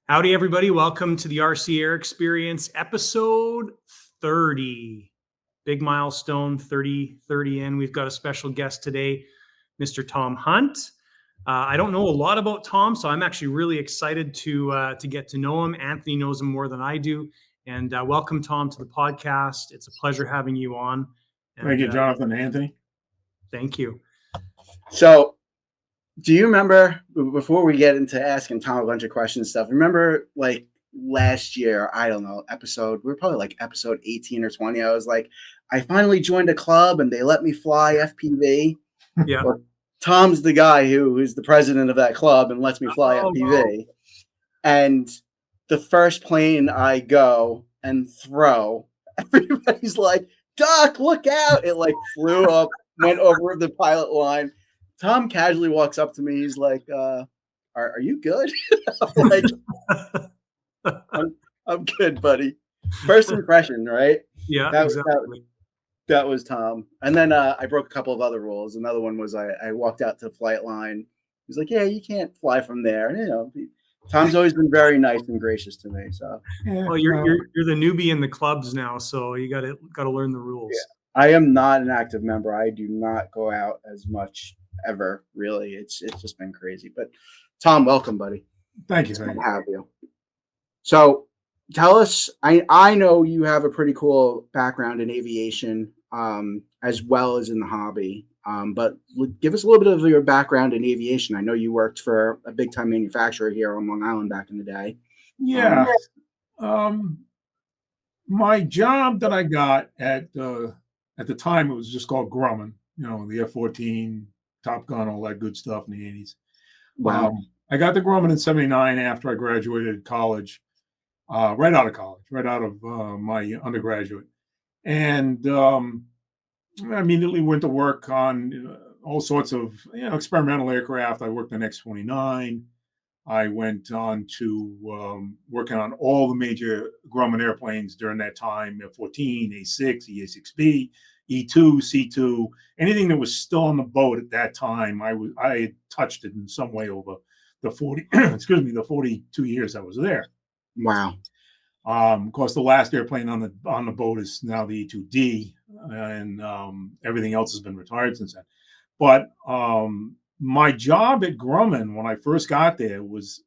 Howdy, everybody. Welcome to the RC Air Experience, episode 30. Big milestone, 30 in. We've got a special guest today, Mr. Tom Hunt. I don't know a lot about Tom, so I'm actually really excited to get to know him. Anthony knows him more than I do. And welcome, Tom, to the podcast. It's a pleasure having you on. And, thank you, Jonathan and Anthony. Thank you. So, do you remember, before we get into asking Tom a bunch of questions and stuff, remember like last year, I don't know, we were probably like episode 18 or 20. I was like, I finally joined a club and they let me fly FPV. Yeah. Well, Tom's the guy who's the president of that club and lets me fly FPV. Wow. And the first plane I go and throw, everybody's like, Duck, look out. It like flew up, went over the pilot line. Tom casually walks up to me. He's like, are you good? I'm like, I'm good, buddy. First impression, right? Yeah, that was Tom. And then I broke a couple of other rules. Another one was I walked out to the flight line. He's like, yeah, you can't fly from there. And, you know, Tom's always been very nice and gracious to me. So, well, you're the newbie in the clubs now, so you got to learn the rules. Yeah. I am not an active member. I do not go out as much ever, really. It's just been crazy. But Tom, welcome, buddy. Thank you. It's good to have you. So tell us, I know you have a pretty cool background in aviation, as well as in the hobby. But give us a little bit of your background in aviation. I know you worked for a big time manufacturer here on Long Island back in the day. Yeah. My job that I got at the time, it was just called Grumman, you know, the F-14, Top Gun, all that good stuff in the 80s. Wow. I got the Grumman in 79 after I graduated college, right out of my undergraduate. And I immediately went to work on all sorts of, experimental aircraft. I worked on X-29. I went on to working on all the major Grumman airplanes during that time, F-14, A-6, EA-6B, E2, C2, anything that was still on the boat at that time. I had touched it in some way over the the 42 years I was there. Wow. Of course, the last airplane on the boat is now the E2D, and everything else has been retired since then. But my job at Grumman when I first got there was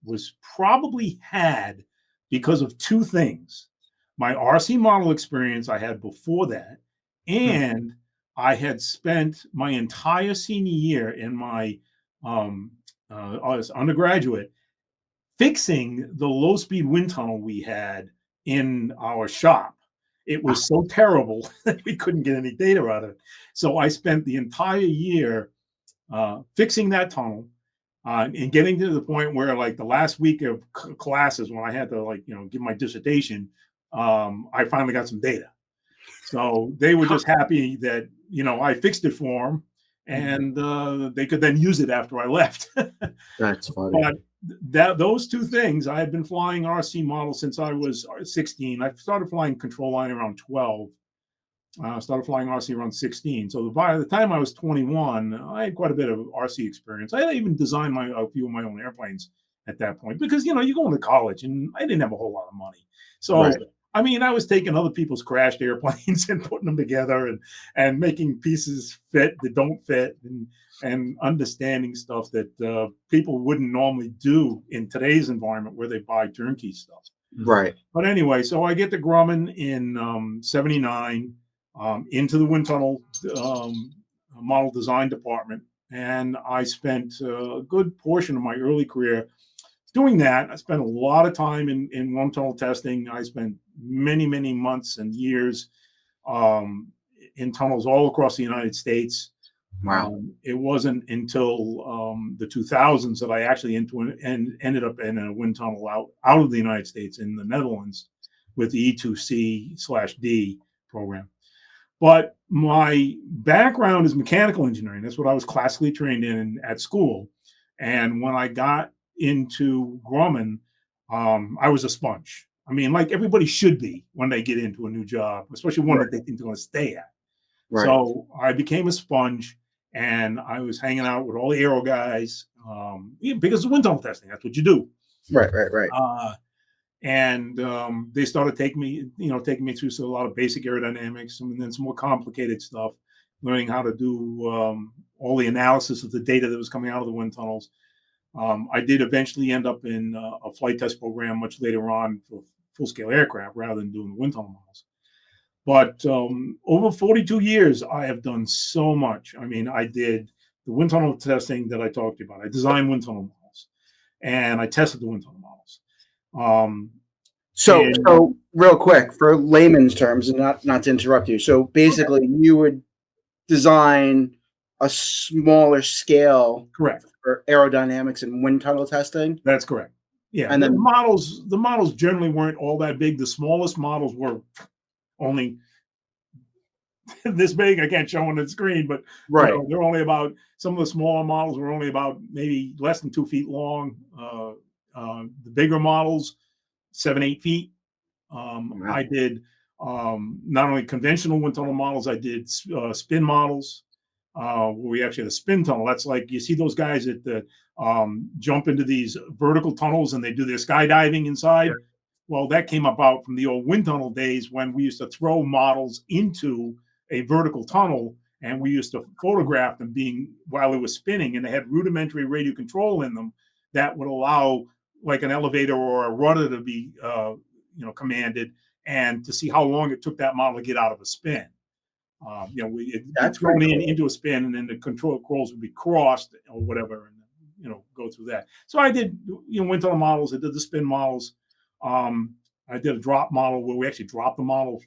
probably had because of two things: my RC model experience I had before that, and I had spent my entire senior year in my as undergraduate fixing the low-speed wind tunnel we had in our shop. It was so terrible that we couldn't get any data out of it. So I spent the entire year fixing that tunnel and getting to the point where, like, the last week of classes when I had to, give my dissertation, I finally got some data. So they were just happy that, I fixed it for them, and they could then use it after I left. That's funny. But those two things, I had been flying RC models since I was 16. I started flying control line around 12. Started flying RC around 16. So by the time I was 21, I had quite a bit of RC experience. I had even designed a few of my own airplanes at that point because, you go into college and I didn't have a whole lot of money. So, right. I mean, I was taking other people's crashed airplanes and putting them together and making pieces fit that don't fit and understanding stuff that people wouldn't normally do in today's environment where they buy turnkey stuff. Right. But anyway, so I get to Grumman in 79. Into the wind tunnel model design department. And I spent a good portion of my early career doing that. I spent a lot of time in wind tunnel testing. I spent many, many months and years in tunnels all across the United States. Wow. It wasn't until the 2000s that I actually ended up in a wind tunnel out of the United States in the Netherlands with the E2C/D program. But my background is mechanical engineering. That's what I was classically trained in at school. And when I got into Grumman, I was a sponge. I mean, like everybody should be when they get into a new job, especially one that they think they're going to stay at. Right. So I became a sponge, and I was hanging out with all the aero guys because of wind tunnel testing. That's what you do. Right. And they started taking me through a lot of basic aerodynamics and then some more complicated stuff, learning how to do all the analysis of the data that was coming out of the wind tunnels. I did eventually end up in a flight test program much later on for full-scale aircraft rather than doing the wind tunnel models. But over 42 years, I have done so much. I mean, I did the wind tunnel testing that I talked about. I designed wind tunnel models, and I tested the wind tunnel models. So real quick, for layman's terms, and not to interrupt you. So basically, you would design a smaller scale, correct, for aerodynamics and wind tunnel testing. That's correct. Yeah, and then the models generally weren't all that big. The smallest models were only this big. I can't show on the screen, but right, they're only about, some of the smaller models were only about maybe less than 2 feet long. The bigger models, 7-8 feet. I did not only conventional wind tunnel models, I did spin models. Where we actually had a spin tunnel. That's like, you see those guys that jump into these vertical tunnels and they do their skydiving inside. Yeah. Well, that came about from the old wind tunnel days when we used to throw models into a vertical tunnel and we used to photograph them while it was spinning, and they had rudimentary radio control in them that would allow like an elevator or a rudder to be commanded, and to see how long it took that model to get out of a spin. That's thrown into a spin, and then the controls would be crossed or whatever, and go through that. So I did wind tunnel models. I did the spin models. I did a drop model where we actually dropped the model,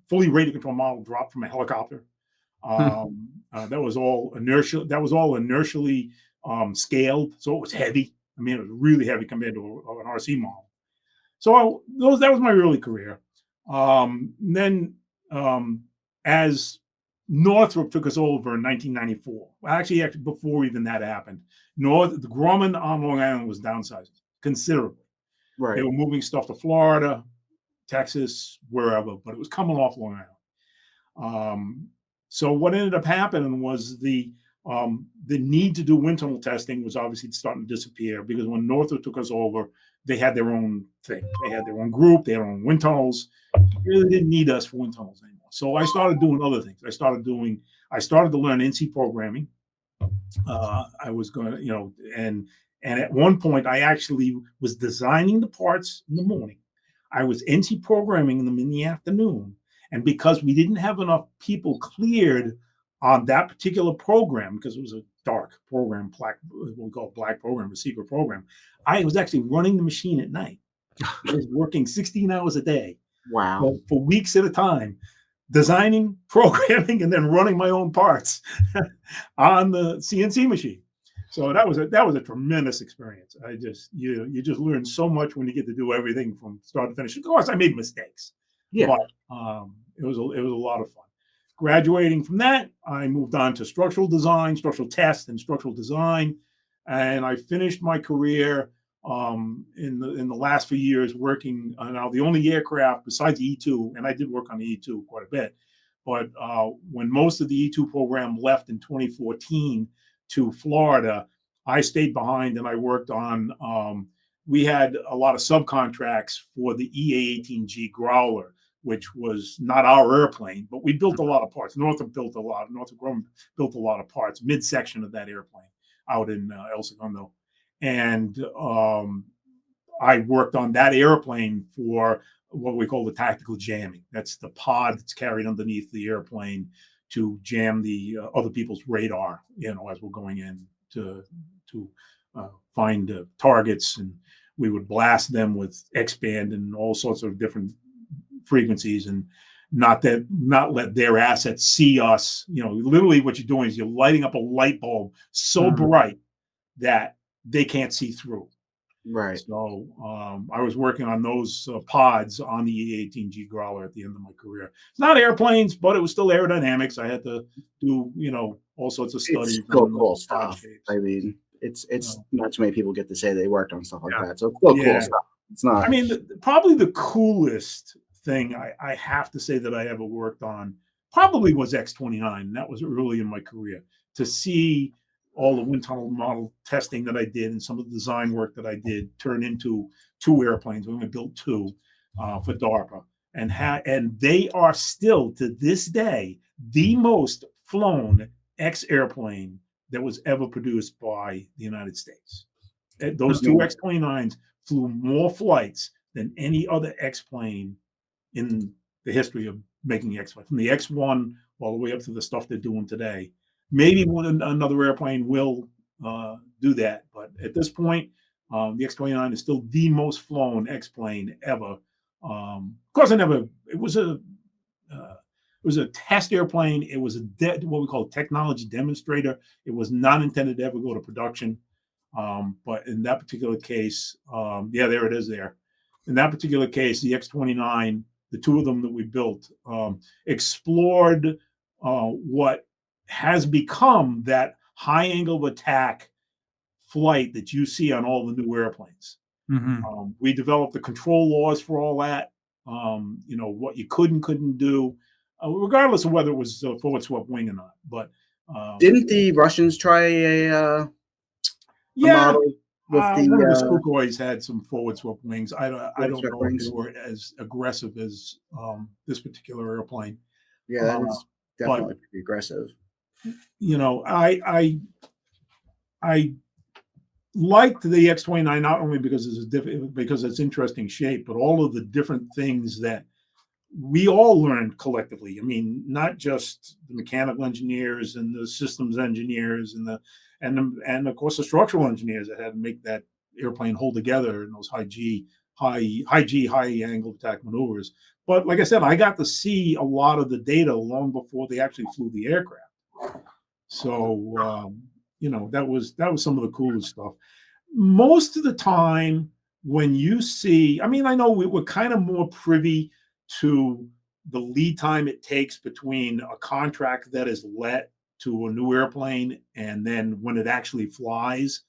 fully radio control model, dropped from a helicopter. That was all inertial. That was all inertially scaled, so it was heavy. I mean, it was really heavy compared to an RC model. So that was my early career. Then as Northrop took us over in 1994, actually before even that happened, the Grumman on Long Island was downsizing considerably. Right. They were moving stuff to Florida, Texas, wherever, but it was coming off Long Island. So what ended up happening was the need to do wind tunnel testing was obviously starting to disappear, because when Northrop took us over, they had their own thing. They had their own group. They had their own wind tunnels. They really didn't need us for wind tunnels anymore. So I started doing other things. I started to learn NC programming. I was going to, and at one point I actually was designing the parts in the morning. I was NC programming them in the afternoon. And because we didn't have enough people cleared on that particular program, because it was a dark program, what we call a black program, a secret program, I was actually running the machine at night. I was working 16 hours a day. Wow. For weeks at a time, designing, programming, and then running my own parts on the CNC machine. So that was a tremendous experience. You just learn so much when you get to do everything from start to finish. Of course, I made mistakes, but it was a lot of fun. Graduating from that, I moved on to structural design, structural test, and structural design, and I finished my career in the last few years working on now the only aircraft besides the E2, and I did work on the E2 quite a bit, but when most of the E2 program left in 2014 to Florida, I stayed behind and I worked on, we had a lot of subcontracts for the EA-18G Growler, which was not our airplane, but we built a lot of parts. Northrop Grumman built a lot of parts, midsection of that airplane out in El Segundo. And I worked on that airplane for what we call the tactical jamming. That's the pod that's carried underneath the airplane to jam the other people's radar, as we're going in to find targets, and we would blast them with X-band and all sorts of different frequencies, and not let their assets see us. Literally what you're doing is you're lighting up a light bulb so bright that they can't see through. Right. So I was working on those pods on the E-18G Growler at the end of my career. It's not airplanes, but it was still aerodynamics. I had to do, all sorts of studies. It's still cool stuff. I mean, it's not too many people get to say they worked on stuff like that. So it's still cool stuff. It's not. I mean, probably the coolest thing I have to say that I ever worked on probably was X-29. That was early in my career. To see all the wind tunnel model testing that I did and some of the design work that I did turned into 2 airplanes. We only built 2 for DARPA, and they are still to this day the most flown X airplane that was ever produced by the United States. Those 2 X-29s flew more flights than any other X plane in the history of making X, from the X1 all the way up to the stuff they're doing today. Maybe another airplane will do that, but at this point, the X-29 is still the most flown X plane ever. Of course, it was a test airplane. It was what we call a technology demonstrator. It was not intended to ever go to production. But in that particular case, yeah, there it is there. In that particular case, the X-29, the 2 of them that we built, explored what has become that high angle of attack flight that you see on all the new airplanes. We developed the control laws for all that, what you could and couldn't do, regardless of whether it was a forward swept wing or not. But didn't the Russians try a yeah, model with one of the Sukhois had some forward swept wings. I don't know wings. if they were as aggressive as this particular airplane. Yeah, that is definitely pretty aggressive. I liked the X-29 not only because it's interesting shape, but all of the different things that we all learned collectively. I mean, not just the mechanical engineers and the systems engineers and of course the structural engineers that had to make that airplane hold together in those high angle attack maneuvers. But like I said, I got to see a lot of the data long before they actually flew the aircraft. So that was some of the coolest stuff. Most of the time when you see, I mean, I know we're kind of more privy to the lead time it takes between a contract that is let to a new airplane and then when it actually flies.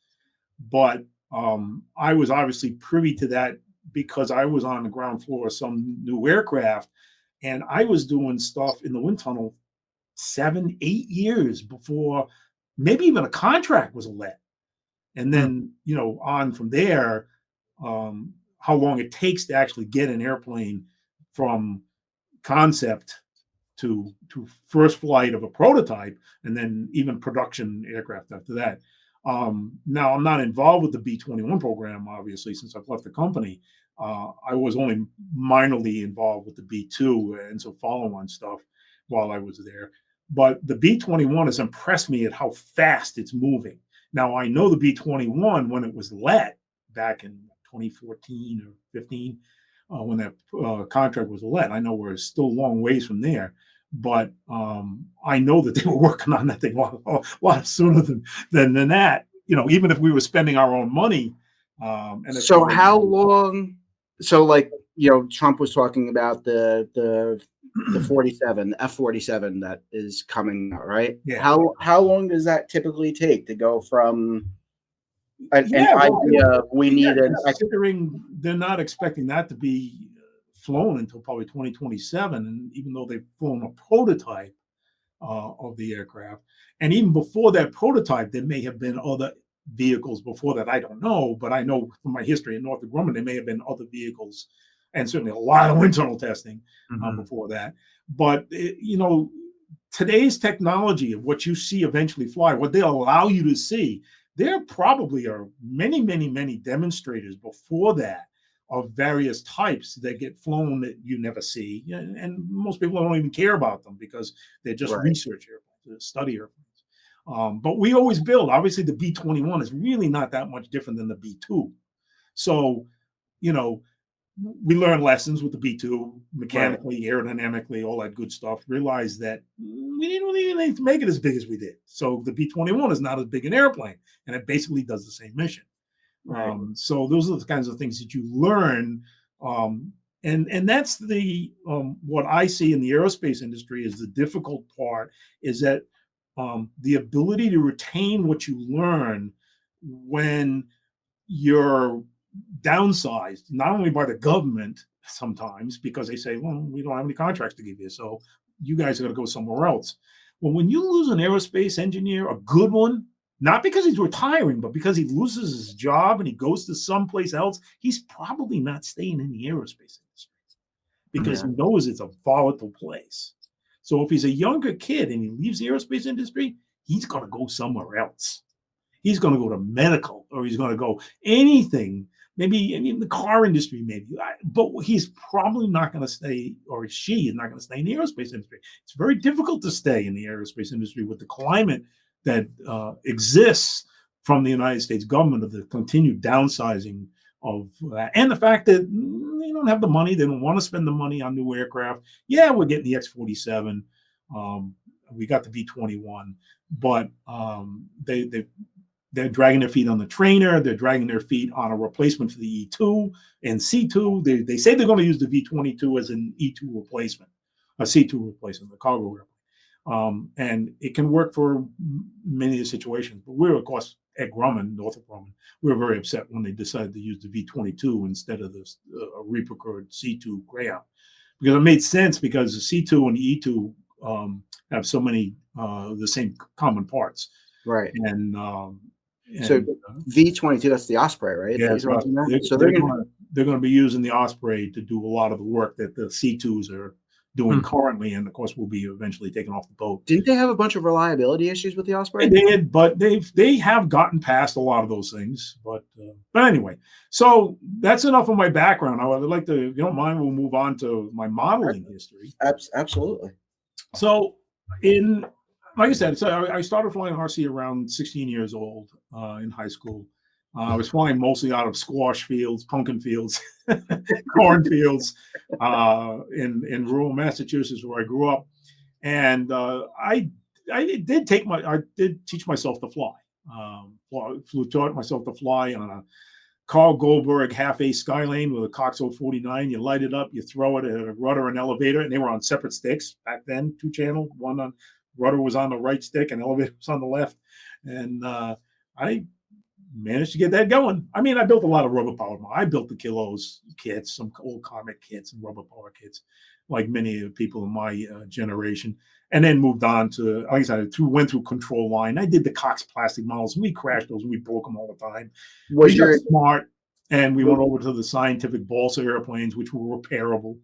But I was obviously privy to that because I was on the ground floor of some new aircraft, and I was doing stuff in the wind tunnel 7, 8 years before maybe even a contract was let. And then, on from there, how long it takes to actually get an airplane from concept to first flight of a prototype, and then even production aircraft after that. Now, I'm not involved with the B-21 program, obviously, since I've left the company. I was only minorly involved with the B-2 and some follow-on stuff while I was there. But the B-21 has impressed me at how fast it's moving. Now, I know the B-21, when it was let back in 2014 or 15, when that contract was let, I know we're still a long ways from there. But I know that they were working on that thing a lot sooner than that. Even if we were spending our own money. So how long? So Trump was talking about the 47 F-47 that is coming out, right? Yeah. How long does that typically take to go from an idea we need considering they're not expecting that to be flown until probably 2027, and even though they've flown a prototype of the aircraft, and even before that prototype there may have been other vehicles before that. I don't know, but I know from my history in Northrop Grumman there may have been other vehicles, and certainly a lot of internal testing before that. But today's technology of what you see eventually fly, what they allow you to see, there probably are many, many, many demonstrators before that of various types that get flown that you never see. And most people don't even care about them because they're just research airplanes, study airplanes. But we always build, obviously the B-21 is really not that much different than the B-2. So, we learned lessons with the B-2, mechanically, aerodynamically, all that good stuff. Realized that we didn't really need to make it as big as we did. So the B-21 is not as big an airplane, and it basically does the same mission. So those are the kinds of things that you learn, and that's the what I see in the aerospace industry is the difficult part is that the ability to retain what you learn when you're downsized, not only by the government sometimes because they say, well, we don't have any contracts to give you, so you guys are going to go somewhere else. Well, when you lose an aerospace engineer, a good one, not because he's retiring, but because he loses his job and he goes to someplace else, he's probably not staying in the aerospace industry because Yeah. he knows it's a volatile place. So if he's a younger kid and he leaves the aerospace industry, he's going to go somewhere else. He's going to go to medical, or he's going to go anything, maybe in the car industry, maybe. But he's probably not going to stay, or she is not going to stay in the aerospace industry. It's very difficult to stay in the aerospace industry with the climate that exists from the United States government of the continued downsizing of that, and the fact that they don't have the money, they don't want to spend the money on new aircraft. Yeah, we're getting the X-47, we got the V-21, but they're dragging their feet on the trainer. They're dragging their feet on a replacement for the E2 and C2. They say they're going to use the V-22 as an E2 replacement, a C2 replacement, the cargo airplane. And it can work for many of the situations. But we're, of course, at Grumman, Northrop Grumman, we were very upset when they decided to use the V-22 instead of this reprocured C2 Greyhound. Because it made sense, because the C2 and the E2 have so many the same common parts. Right. And so V-22, that's the Osprey, right? Yeah, they're going to be using the Osprey to do a lot of the work that the C2s are doing currently, and of course will be eventually taken off the boat. Didn't they have a bunch of reliability issues with the Osprey? They did, but they have gotten past a lot of those things. But anyway, so that's enough of my background. I would like to, if you don't mind, we'll move on to my modeling history. Absolutely. So like I said, so I started flying RC around 16 years old in high school. I was flying mostly out of squash fields, pumpkin fields, cornfields in rural Massachusetts, where I grew up. And I did teach myself to fly. Taught myself to fly on a Carl Goldberg half-ace Skylane with a Cox 049. You light it up, you throw it at a rudder and elevator, and they were on separate sticks back then, 2-channel, one on rudder was on the right stick and elevator was on the left. And I managed to get that going. I mean, I built a lot of rubber power. I built the Kilos kits, some old comic kits and rubber power kits, like many people in my generation. And then moved on to, like I said, went through control line. I did the Cox plastic models, and we crashed those and we broke them all the time. We got smart, and we went over to the scientific balsa airplanes, which were repairable.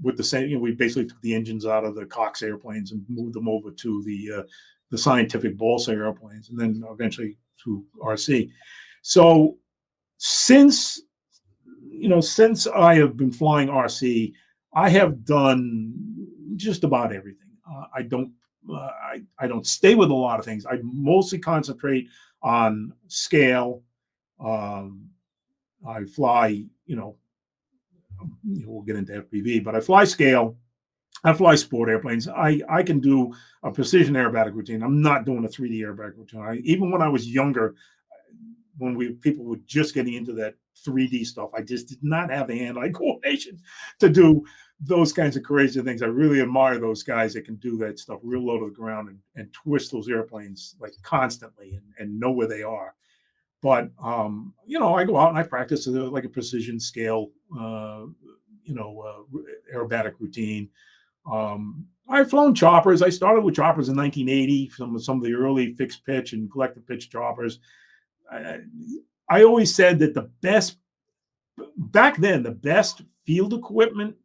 With the same, we basically took the engines out of the Cox airplanes and moved them over to the scientific balsa airplanes, and then eventually to RC. So since I have been flying RC, I have done just about everything. I don't stay with a lot of things. I mostly concentrate on scale. I fly, we'll get into FPV, but I fly scale. I fly sport airplanes. I can do a precision aerobatic routine. I'm not doing a 3D aerobatic routine. Even when I was younger, when people were just getting into that 3D stuff, I just did not have the hand-eye coordination to do those kinds of crazy things. I really admire those guys that can do that stuff real low to the ground and twist those airplanes like constantly and know where they are. But I go out and I practice like a precision scale, aerobatic routine. I've flown choppers. I started with choppers in 1980. Some of the early fixed pitch and collective pitch choppers. I always said that the best field equipment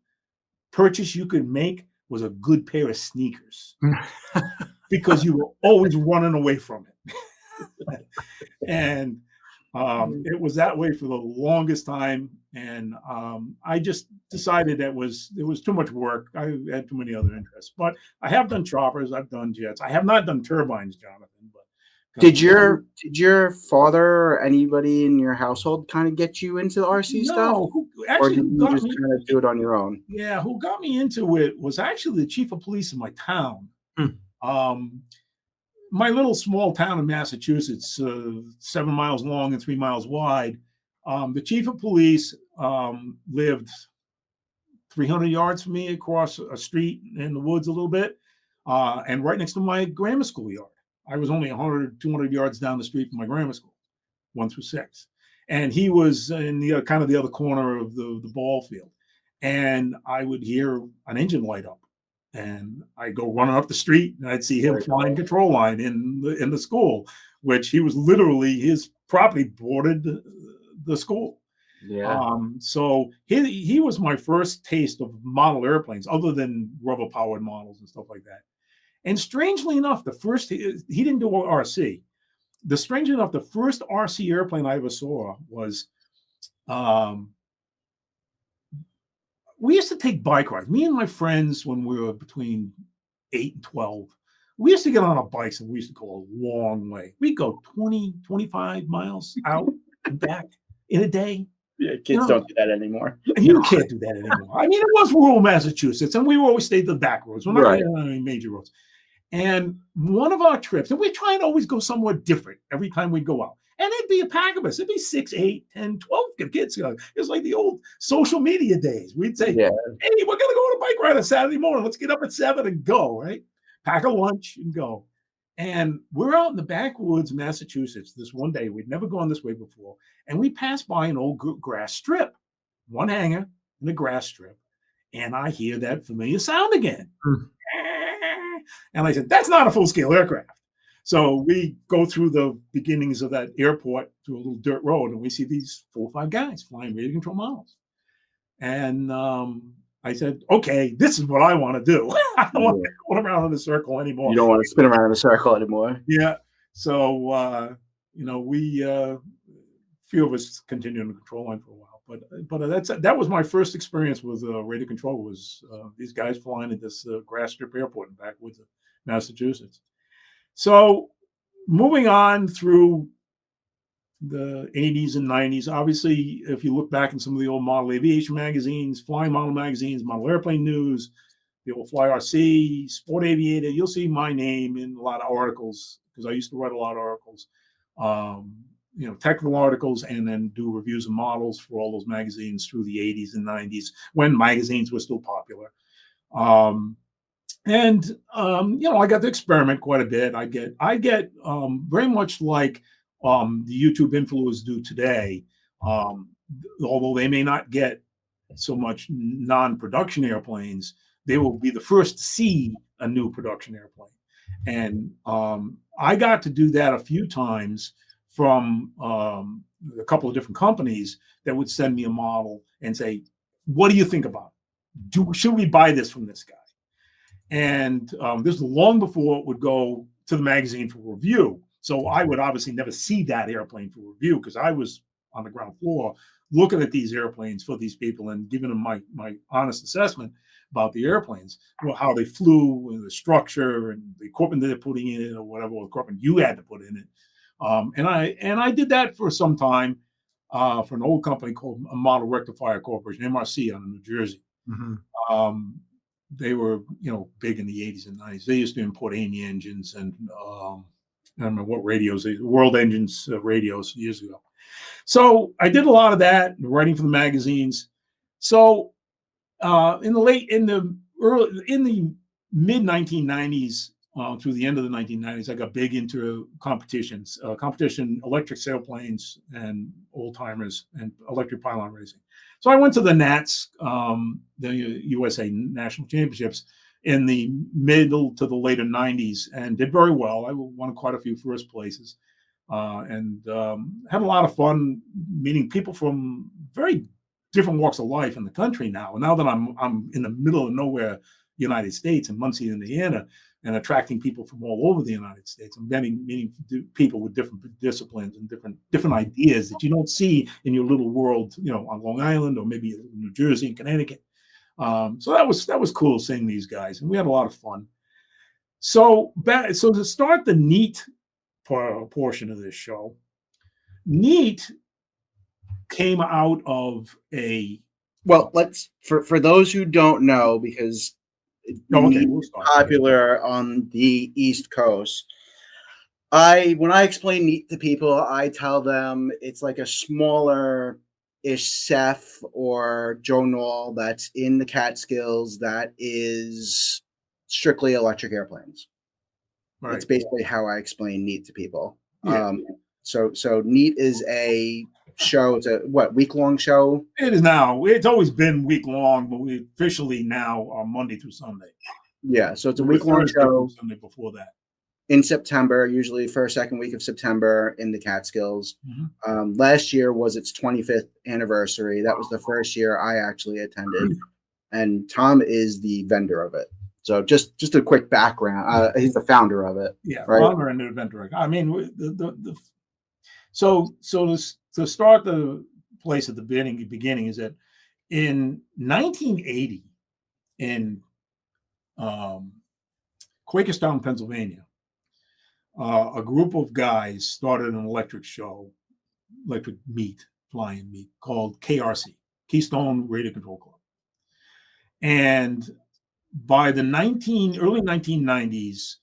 purchase you could make was a good pair of sneakers, because you were always running away from it. And it was that way for the longest time. And I just decided it was too much work. I had too many other interests. But I have done choppers. I've done jets. I have not done turbines, Jonathan. But did your father or anybody in your household kind of get you into the RC stuff? Or did you just kind of do it on your own? Yeah, who got me into it was actually the chief of police in my town. My little small town in Massachusetts, 7 miles long and 3 miles wide. The chief of police lived 300 yards from me across a street in the woods a little bit, and right next to my grammar school yard. I was only 100, 200 yards down the street from my grammar school, 1 through 6. And he was in the kind of the other corner of the ball field. And I would hear an engine light up. And I go running up the street, and I'd see him Very flying cool. control line in the school, which he was literally his property bordered the school. Yeah. So he was my first taste of model airplanes, other than rubber powered models and stuff like that. And strangely enough, the first he didn't do RC. Strangely enough, the first RC airplane I ever saw was we used to take bike rides. Me and my friends, when we were between 8 and 12, we used to get on our bikes and we used to go a long way. We'd go 20, 25 miles out and back in a day. Yeah, kids don't do that anymore. You can't do that anymore. I mean, it was rural Massachusetts, and we always stayed the back roads. We're not Right. on any major roads. And one of our trips, and we're trying to always go somewhere different every time we go out. And it'd be a pack of us. It'd be 6, 8, 10, 12 kids. It was like the old social media days. We'd say, Yeah. hey, we're going to go on a bike ride on Saturday morning. Let's get up at 7 and go, right? Pack a lunch and go. And we're out in the backwoods of Massachusetts this one day. We'd never gone this way before. And we passed by an old grass strip, one hangar and a grass strip. And I hear that familiar sound again. And I said, that's not a full-scale aircraft. So we go through the beginnings of that airport through a little dirt road, and we see these 4 or 5 guys flying radio control models. And I said, okay, this is what I want to do. I don't want to go around in a circle anymore. You don't want to spin around in a circle anymore. Yeah. So, we, a few of us continued on the control line for a while. But that was my first experience with radio control, was these guys flying at this grass strip airport in backwoods of Massachusetts. So moving on through the 80s and 90s, obviously, if you look back in some of the old model aviation magazines, flying model magazines, model airplane news, the old Fly RC, Sport Aviator, you'll see my name in a lot of articles, because I used to write a lot of articles, technical articles, and then do reviews of models for all those magazines through the 80s and 90s when magazines were still popular. I got to experiment quite a bit. I get very much like the YouTube influencers do today, although they may not get so much non-production airplanes, they will be the first to see a new production airplane. And I got to do that a few times from a couple of different companies that would send me a model and say, what do you think about it? Should we buy this from this guy? And this was long before it would go to the magazine for review. So I would obviously never see that airplane for review, because I was on the ground floor looking at these airplanes for these people and giving them my honest assessment about the airplanes, how they flew, and the structure and the equipment that they're putting in it, or whatever equipment you had to put in it. And I did that for some time for an old company called Model Rectifier Corporation, MRC, out of New Jersey. Mm-hmm. They were, big in the 80s and 90s. They used to import Amy engines and I don't know what radios, World Engines radios years ago. So I did a lot of that, writing for the magazines. So in the mid 1990s, through the end of the 1990s, I got big into competitions, electric sailplanes and old timers and electric pylon racing. So I went to the NATS, the USA National Championships, in the middle to the later 90s, and did very well. I won quite a few first places, and had a lot of fun meeting people from very different walks of life in the country now. And now that I'm in the middle of nowhere, United States, in Muncie, Indiana, and attracting people from all over the United States, and meeting people with different disciplines and different ideas that you don't see in your little world, on Long Island or maybe New Jersey and Connecticut. So that was cool seeing these guys, and we had a lot of fun. So to start the NEAT portion of this show, NEAT came out of a. Well, let's for those who don't know, because we'll start. Popular on the East Coast. When I explain NEAT to people, I tell them it's like a smaller-ish CEF or Joe Knoll that's in the Catskills that is strictly electric airplanes. Right. That's basically how I explain NEAT to people. Yeah. So NEAT is a show. It's a week-long show? It is now. It's always been week-long, but we officially now are Monday through Sunday. Yeah, so it's a We were week-long Thursday through show Sunday before that. in September, usually first, second week of September in the Catskills. Mhm. Last year was its 25th anniversary. That was the first year I actually attended, and Tom is the vendor of it. So just a quick background. He's the founder of it. Yeah, right? founder and event director. I mean, so to start the place at the beginning is that in 1980 in Quakerstown, Pennsylvania, a group of guys started an electric show, electric flying meet called KRC, Keystone Radio Control Club. And by the early 1990s,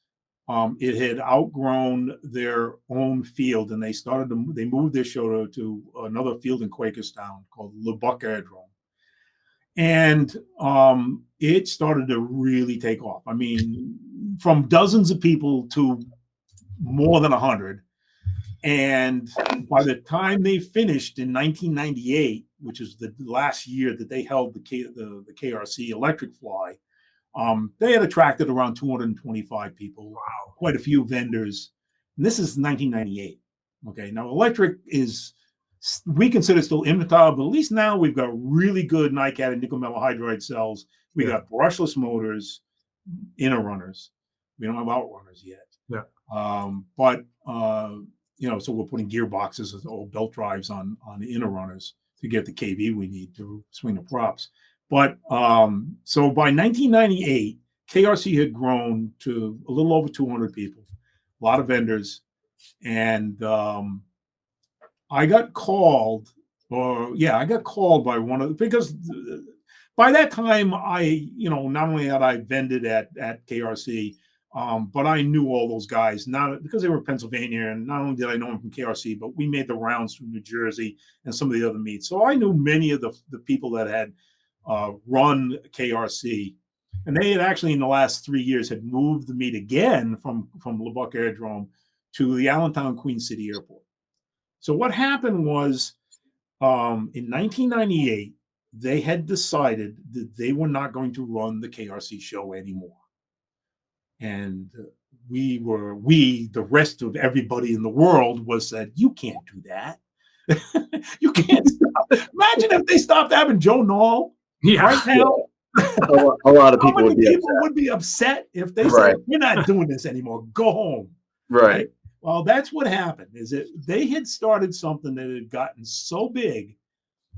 it had outgrown their own field, and they moved their show to another field in Quakerstown called Lubbock Aerodrome. And it started to really take off. I mean, from dozens of people to more than 100. And by the time they finished in 1998, which is the last year that they held the KRC electric fly, they had attracted around 225 people, Wow. quite a few vendors. And this is 1998. Okay, now electric we consider still infantile, but at least now we've got really good NiCad and nickel metal hydride cells. We got brushless motors, inner runners. We don't have outrunners yet. Yeah. But so we're putting gearboxes or belt drives on the inner runners to get the kV we need to swing the props. But so by 1998, KRC had grown to a little over 200 people, a lot of vendors, and I got called by because by that time not only had I vended at KRC, but I knew all those guys, not because they were Pennsylvania, and not only did I know them from KRC, but we made the rounds from New Jersey and some of the other meets. So I knew many of the people that had run KRC, and they had actually in the last 3 years had moved the meet again from Lubbock Aerodrome to the Allentown Queen City Airport. So what happened was in 1998, they had decided that they were not going to run the KRC show anymore. And the rest of everybody in the world said, you can't do that. You can't stop. Imagine if they stopped having Joe Knoll right now. A lot of people would be upset if they said, we're not doing this anymore. Go home. Right. Well, that's what happened, is that they had started something that had gotten so big.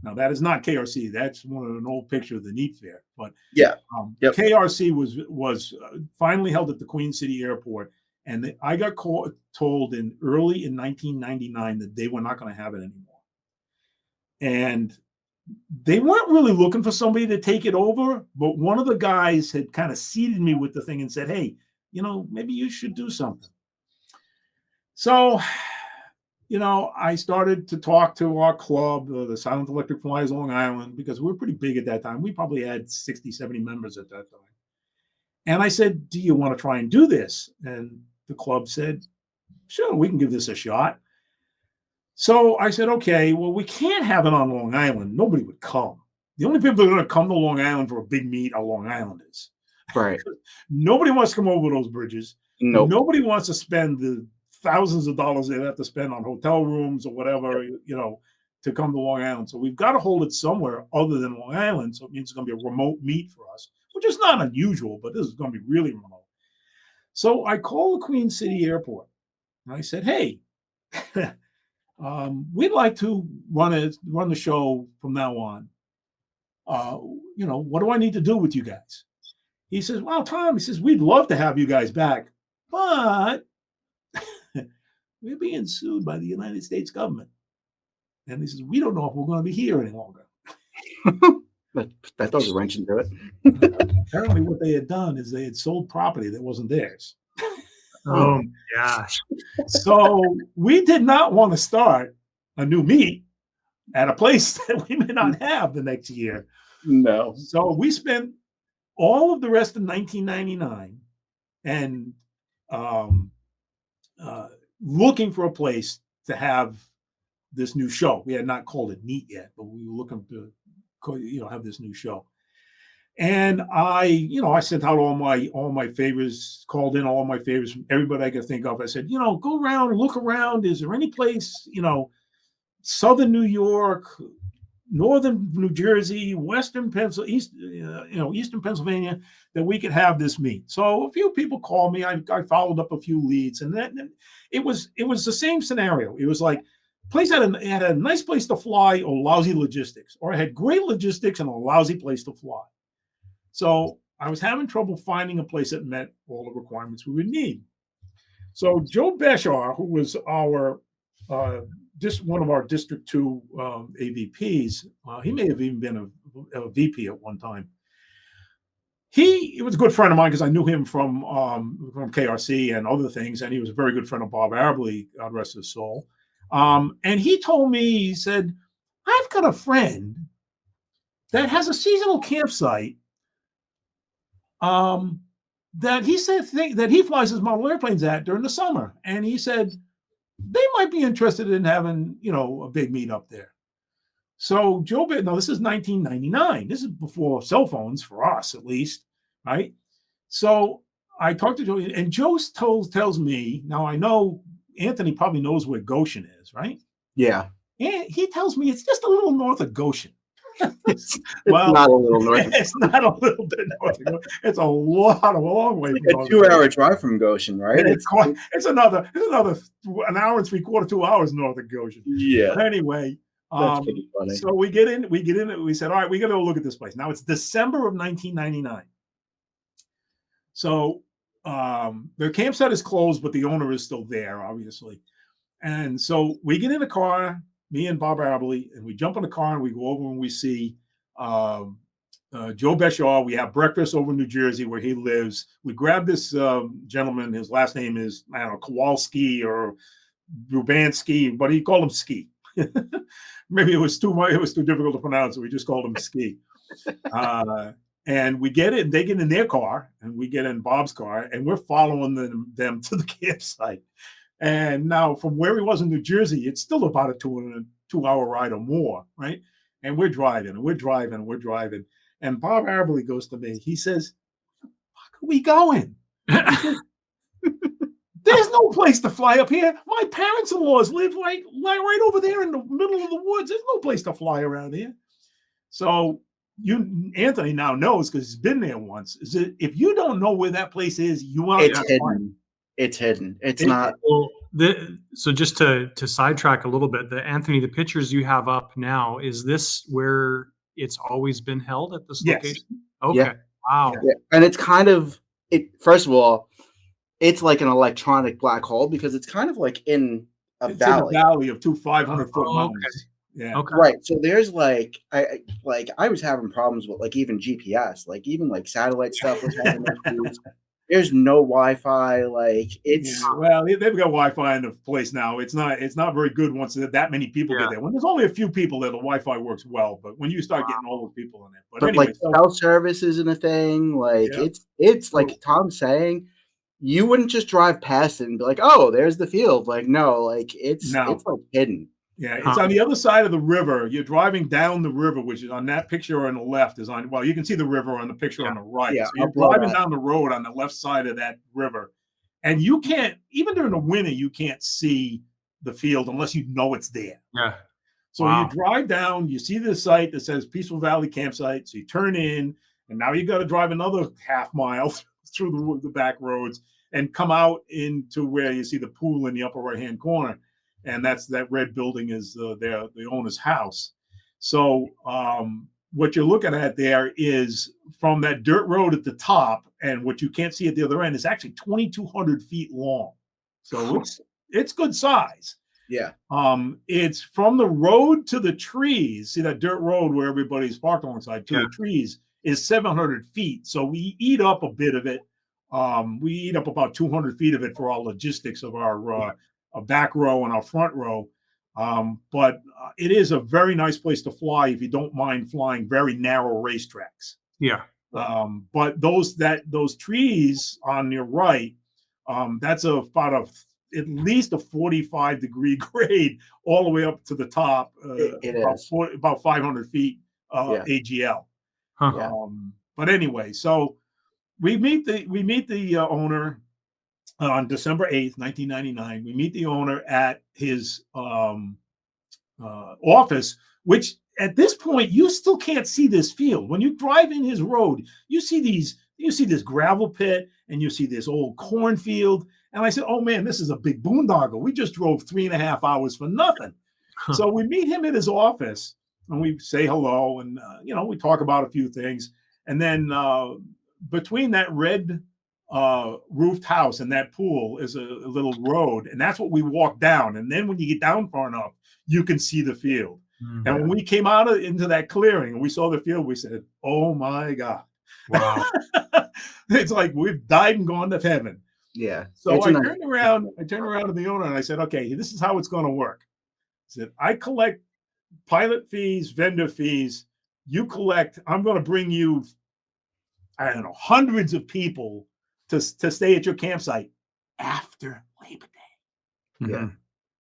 Now, that is not KRC. That's an old picture of the NEAT Fair. But KRC was finally held at the Queen City Airport. And I got told early in 1999 that they were not going to have it anymore. And they weren't really looking for somebody to take it over. But one of the guys had kind of seeded me with the thing and said, hey, maybe you should do something. So, I started to talk to our club, the Silent Electric Flyers Long Island, because we were pretty big at that time. We probably had 60, 70 members at that time. And I said, do you want to try and do this? And the club said, sure, we can give this a shot. So I said, okay, well, we can't have it on Long Island. Nobody would come. The only people that are going to come to Long Island for a big meet are Long Islanders. Right. Nobody wants to come over those bridges. Nope. Nobody wants to spend the thousands of dollars they'd have to spend on hotel rooms or whatever, to come to Long Island. So we've got to hold it somewhere other than Long Island. So it means it's going to be a remote meet for us, which is not unusual, but this is going to be really remote. So I called the Queen City Airport and I said, hey, we'd like to run the show from now on. What do I need to do with you guys? He says, well, Tom, we'd love to have you guys back, but we're being sued by the United States government. And he says, we don't know if we're going to be here any longer. That throws a wrench into it. Apparently what they had done is they had sold property that wasn't theirs. Oh, gosh. So we did not want to start a new meet at a place that we may not have the next year. No. So we spent all of the rest of 1999 and looking for a place to have this new show. We had not called it NEAT yet, but we were looking to have this new show. And I sent out all my favors, called in all my favors from everybody I could think of. I said, go around, look around. Is there any place, Southern New York, Northern New Jersey, Eastern Pennsylvania, that we could have this meet? So a few people called me. I followed up a few leads, and then it was the same scenario. It was like place had a nice place to fly or lousy logistics, or it had great logistics and a lousy place to fly. So I was having trouble finding a place that met all the requirements we would need. So Joe Beshar, who was our one of our District 2 AVPs, he may have even been a VP at one time. He was a good friend of mine because I knew him from KRC and other things, and he was a very good friend of Bob Arabley, God rest his soul. And he told me, he said, I've got a friend that has a seasonal campsite that he said that he flies his model airplanes at during the summer. And he said, they might be interested in having, a big meet up there. So Joe, now this is 1999. This is before cell phones for us, at least, right? So I talked to Joe, and Joe tells me, now I know Anthony probably knows where Goshen is, right? Yeah. And he tells me it's just a little north of Goshen. It's not a little north. It's not a little bit north of Goshen. It's a long way. It's like a 2-hour drive from Goshen, right? It's another an hour and 3/4, 2 hours north of Goshen. Yeah. But anyway, that's pretty funny. So we get in. We said, all right, we got to go look at this place. Now it's December of 1999. So the campsite is closed, but the owner is still there, obviously. And so we get in the car, me and Bob Arabley, and we jump in the car and we go over and we see Joe Beshar. We have breakfast over in New Jersey where he lives. We grab this gentleman. His last name is, I don't know, Kowalski or Rubansky, but he called him Ski. Maybe it was too difficult to pronounce, so we just called him Ski. And we get it, and they get in their car, and we get in Bob's car, and we're following them to the campsite. And now, from where he was in New Jersey, it's still about a 2-hour ride or more, right? And we're driving. And Bob Arabley goes to me. He says, "Where the fuck are we going? There's no place to fly up here. My parents-in-laws live right over there in the middle of the woods. There's no place to fly around here." So Anthony now knows because he's been there once. Is it if you don't know where that place is, it's hidden. It's hidden. It's not. Well, so just to sidetrack a little bit, the pictures you have up now, is this where it's always been held at this location? Okay. Yeah. Wow. Yeah. And it's kind of first of all, it's like an electronic black hole because it's kind of like in a valley. In a valley of 500-foot mountains. Okay. Yeah. Okay. Right. So there's I was having problems with even GPS, even satellite stuff was having issues. There's no Wi-Fi. Well, they've got Wi-Fi in the place now. It's not very good once that many people get there. When there's only a few people there, the Wi-Fi works well. But when you start getting all those people in there, but anyway, cell service isn't a thing. It's like Tom's saying, you wouldn't just drive past it and be like, "Oh, there's the field." It's hidden. Yeah, it's on the other side of the river. You're driving down the river, which is on that picture on the left you can see the river on the picture on the right. Yeah, so you're driving down the road on the left side of that river. And you can't, even during the winter, you can't see the field unless you know it's there. Yeah. So you drive down, you see the site that says Peaceful Valley Campsite. So you turn in, and now you got to drive another half mile through the back roads and come out into where you see the pool in the upper right-hand corner. And that red building is the owner's house. So what you're looking at there is from that dirt road at the top, and what you can't see at the other end is actually 2,200 feet long. So it's good size. Yeah. It's from the road to the trees. See that dirt road where everybody's parked alongside to the trees is 700 feet. So we eat up a bit of it. We eat up about 200 feet of it for our logistics of our back row and our front row. But it is a very nice place to fly if you don't mind flying very narrow racetracks. Yeah. But those trees on your right, that's about at least a 45-degree grade all the way up to the top. It about is about 500 feet AGL. Huh. But anyway, so we meet the owner on December 8th, 1999. We meet the owner at his office, which at this point you still can't see this field. When you drive in his road, you see this gravel pit and you see this old cornfield. And I said, oh man, this is a big boondoggle. We just drove 3.5 hours for nothing. Huh. So we meet him at his office and we say hello and, we talk about a few things. And then between that red roofed house and that pool is a little road. And that's what we walk down. And then when you get down far enough, you can see the field. Mm-hmm. And when we came out into that clearing and we saw the field, we said, oh my God. Wow. It's like we've died and gone to heaven. Yeah. So I turned around to the owner and I said, okay, this is how it's going to work. I said, I collect pilot fees, vendor fees. You collect, I'm going to bring you, I don't know, hundreds of people to stay at your campsite after Labor Day. Yeah.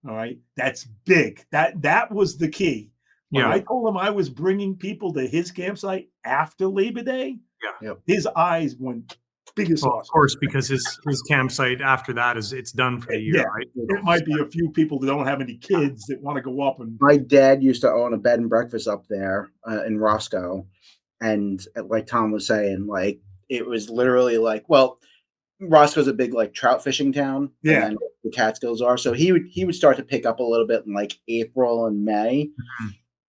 All right. That's big. That was the key. When I told him I was bringing people to his campsite after Labor Day, his eyes went big as of course, because his campsite after that it's done for the year, right? It might be a few people that don't have any kids that want to go up and. My dad used to own a bed and breakfast up there in Roscoe, and like Tom was saying, like it was literally like, well, Roscoe's a big like trout fishing town, and the Catskills are, so he would start to pick up a little bit in like April and May. Mm-hmm.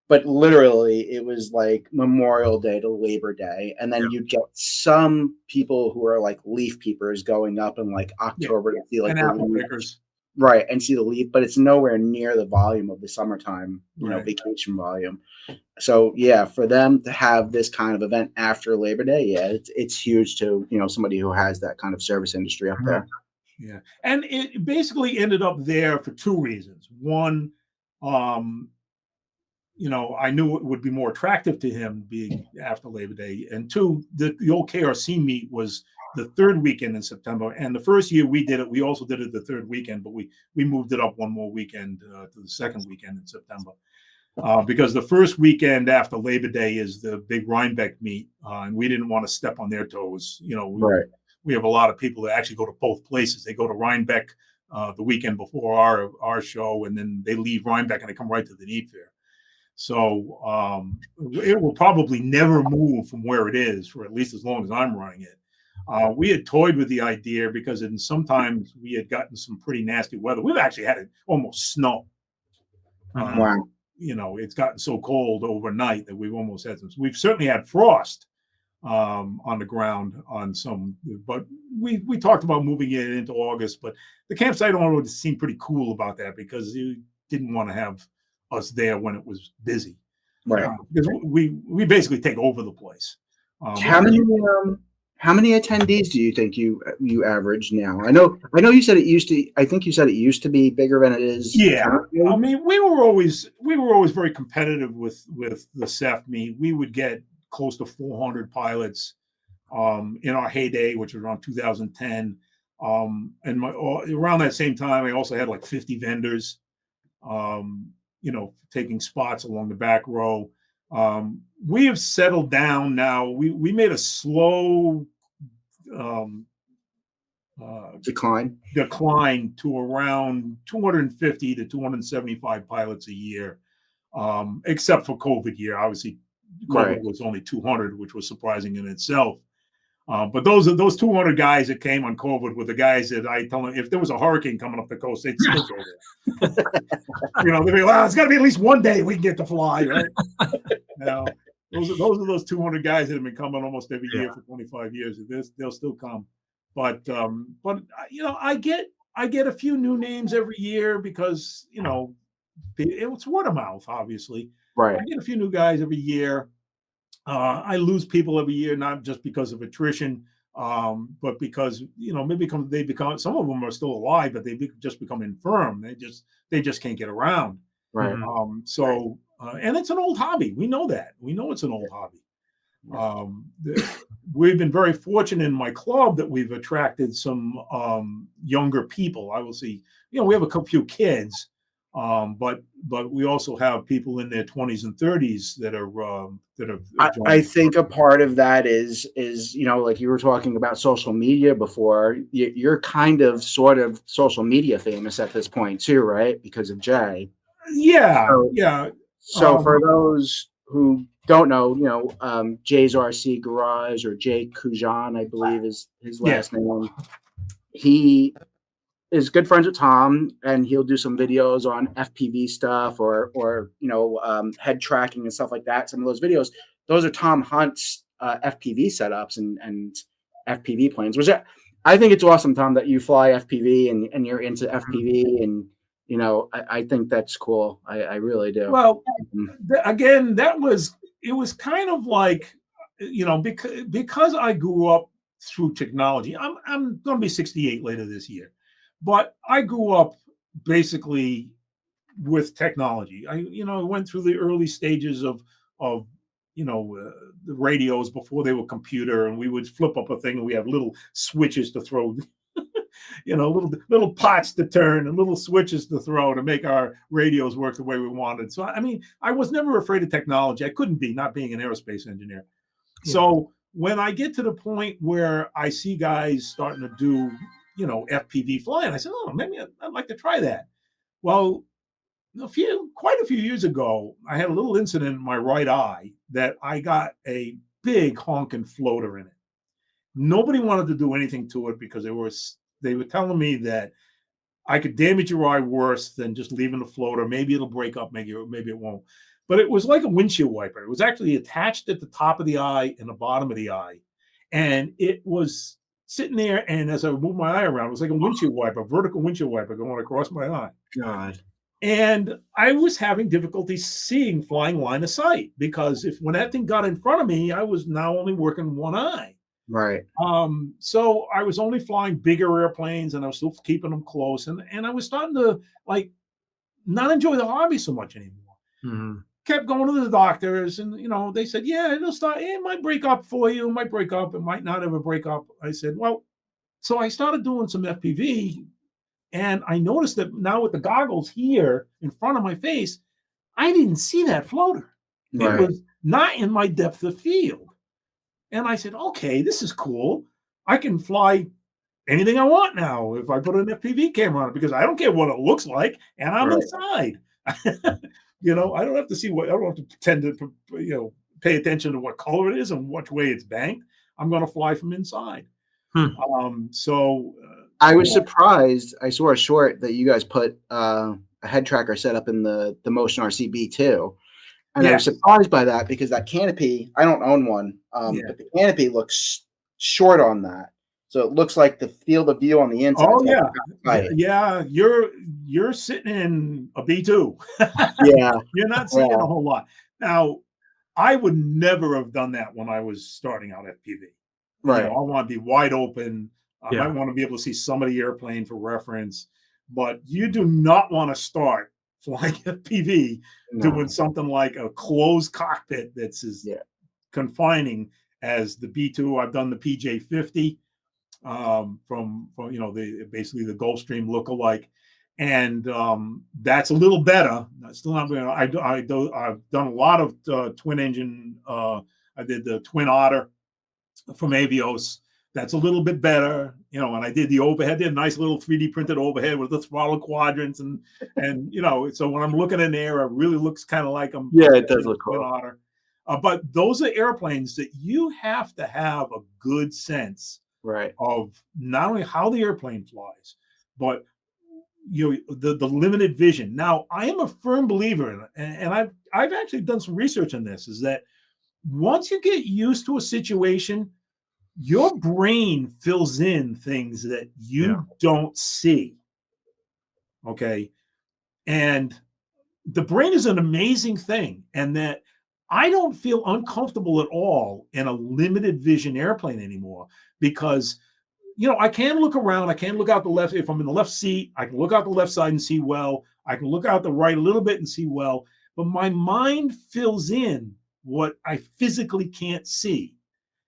But literally, it was like Memorial Day to Labor Day. And then you'd get some people who are like leaf peepers going up in like October to see like the apple pickers. Right, and see the leaf, but it's nowhere near the volume of the summertime, vacation volume. So for them to have this kind of event after Labor Day, it's huge to somebody who has that kind of service industry up there. Yeah, and it basically ended up there for two reasons. One, I knew it would be more attractive to him being after Labor Day. And two, the old KRC meet was the third weekend in September. And the first year we did it, we also did it the third weekend, but we moved it up one more weekend to the second weekend in September. Because the first weekend after Labor Day is the big Rhinebeck meet. And we didn't want to step on their toes. We have a lot of people that actually go to both places. They go to Rhinebeck the weekend before our show, and then they leave Rhinebeck and they come right to the Neat Fair. So it will probably never move from where it is for at least as long as I'm running it. We had toyed with the idea because sometimes we had gotten some pretty nasty weather. We've actually had it almost snow. Wow. It's gotten so cold overnight that we've almost had some. We've certainly had frost on the ground on some, but we talked about moving it into August. But the campsite owner seemed pretty cool about that because he didn't want to have us there when it was busy, right? Because we basically take over the place. How many attendees do you think you average now? I know you said it used to. I think you said it used to be bigger than it is. Yeah, I mean we were always very competitive with the CEF meet. We would get close to 400 pilots in our heyday, which was around 2010. And around that same time, I also had like 50 vendors. Taking spots along the back row. We have settled down now. We made a slow decline to around 250 to 275 pilots a year, except for COVID year. Obviously, COVID was only 200, which was surprising in itself. But those 200 guys that came on COVID were the guys that I tell them if there was a hurricane coming up the coast, they'd still go there. They'd be like, it's got to be at least one day we can get to fly, right? Those are those 200 guys that have been coming almost every year for 25 years. They'll still come, but I get a few new names every year because it's word of mouth, obviously. Right. I get a few new guys every year. I lose people every year, not just because of attrition, but because maybe they become some of them are still alive, but they just become infirm. They just can't get around. Right. And it's an old hobby. We know that. We know it's an old hobby. We've been very fortunate in my club that we've attracted some younger people. I will see. We have a few kids, But we also have people in their 20s and 30s that are I think a part of that is like you were talking about social media before. You're kind of sort of social media famous at this point too, right? Because of Jay. Yeah, So, yeah. so for those who don't know, Jay's RC Garage, or Jay Kujan, I believe is his last name. He is good friends with Tom, and he'll do some videos on FPV stuff or head tracking and stuff like that. Some of those videos, those are Tom Hunt's FPV setups and FPV planes. Which I think it's awesome, Tom, that you fly FPV and you're into FPV, and I think that's cool. I really do. Well, again, it was kind of like, because I grew up through technology. I'm going to be 68 later this year, but I grew up basically with technology. I went through the early stages of the radios before they were computer, and we would flip up a thing and we have little switches to throw little pots to turn and little switches to throw to make our radios work the way we wanted. So, I mean, I was never afraid of technology. I couldn't be, not being an aerospace engineer. Yeah. So when I get to the point where I see guys starting to do, FPV flying, I said, oh, maybe I'd like to try that. Well, quite a few years ago, I had a little incident in my right eye that I got a big honking floater in it. Nobody wanted to do anything to it because they were telling me that I could damage your eye worse than just leaving the floater. Maybe it'll break up, maybe it won't. But it was like a windshield wiper. It was actually attached at the top of the eye and the bottom of the eye. And it was sitting there, and as I moved my eye around, it was like a windshield wiper, a vertical windshield wiper going across my eye. God. And I was having difficulty seeing flying line of sight, because when that thing got in front of me, I was now only working one eye. Right. So I was only flying bigger airplanes, and I was still keeping them close, and I was starting to not enjoy the hobby so much anymore. Mm-hmm. Kept going to the doctors, and they said, yeah, it might break up for you, it might break up, it might not ever break up. I said, well, so I started doing some FPV, and I noticed that now with the goggles here in front of my face, I didn't see that floater. Right. It was not in my depth of field. And I said, okay, this is cool. I can fly anything I want now if I put an FPV camera on it, because I don't care what it looks like, and I'm inside. I don't have to see I don't have to pretend to, pay attention to what color it is and which way it's banked. I'm going to fly from inside. So I was surprised. I saw a short that you guys put a head tracker set up in the Motion RCB too. And I was surprised by that, because that canopy, I don't own one, but the canopy looks short on that. So it looks like the field of view on the inside. Oh, yeah. You're sitting in a B2. Yeah. You're not seeing a whole lot. Now, I would never have done that when I was starting out FPV. Right. I want to be wide open. I might want to be able to see some of the airplane for reference, but you do not want to start flying FPV doing something like a closed cockpit that's as confining as the B2. I've done the PJ50 from basically the Gulfstream lookalike, and that's a little better. Still not. I've done a lot of twin engine. I did the Twin Otter from Avios. That's a little bit better, and I did the overhead. Did a nice little 3D printed overhead with the throttle quadrants, and so when I'm looking in there, it really looks kind of like I'm. Yeah, it does look cool. Twin Otter. But those are airplanes that you have to have a good sense of not only how the airplane flies, but the limited vision. Now, I am a firm believer in it, and I've actually done some research on this. Is that once you get used to a situation, your brain fills in things that you don't see. Okay. And the brain is an amazing thing. And that I don't feel uncomfortable at all in a limited vision airplane anymore, because, I can look around. I can look out the left. If I'm in the left seat, I can look out the left side and see well. I can look out the right a little bit and see well. But my mind fills in what I physically can't see.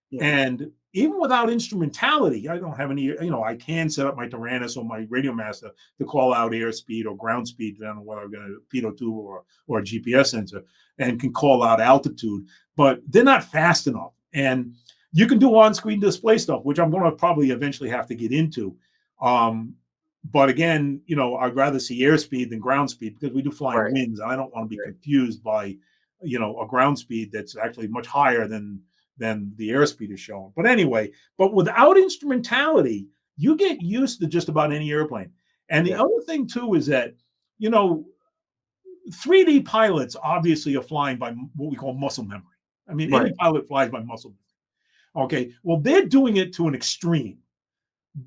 Yeah. And even without instrumentality, I don't have any, I can set up my Tyrannus or my Radio Master to call out airspeed or ground speed, depending on whether I'm going to pitot tube or a GPS sensor, and can call out altitude, but they're not fast enough. And you can do on-screen display stuff, which I'm going to probably eventually have to get into. But again, I'd rather see airspeed than ground speed because we do fly in winds, and I don't want to be confused by, a ground speed that's actually much higher than the airspeed is shown. But anyway, without instrumentality, you get used to just about any airplane. And the other thing too is that, 3D pilots obviously are flying by what we call muscle memory. I mean, any pilot flies by muscle memory. Okay, well, they're doing it to an extreme.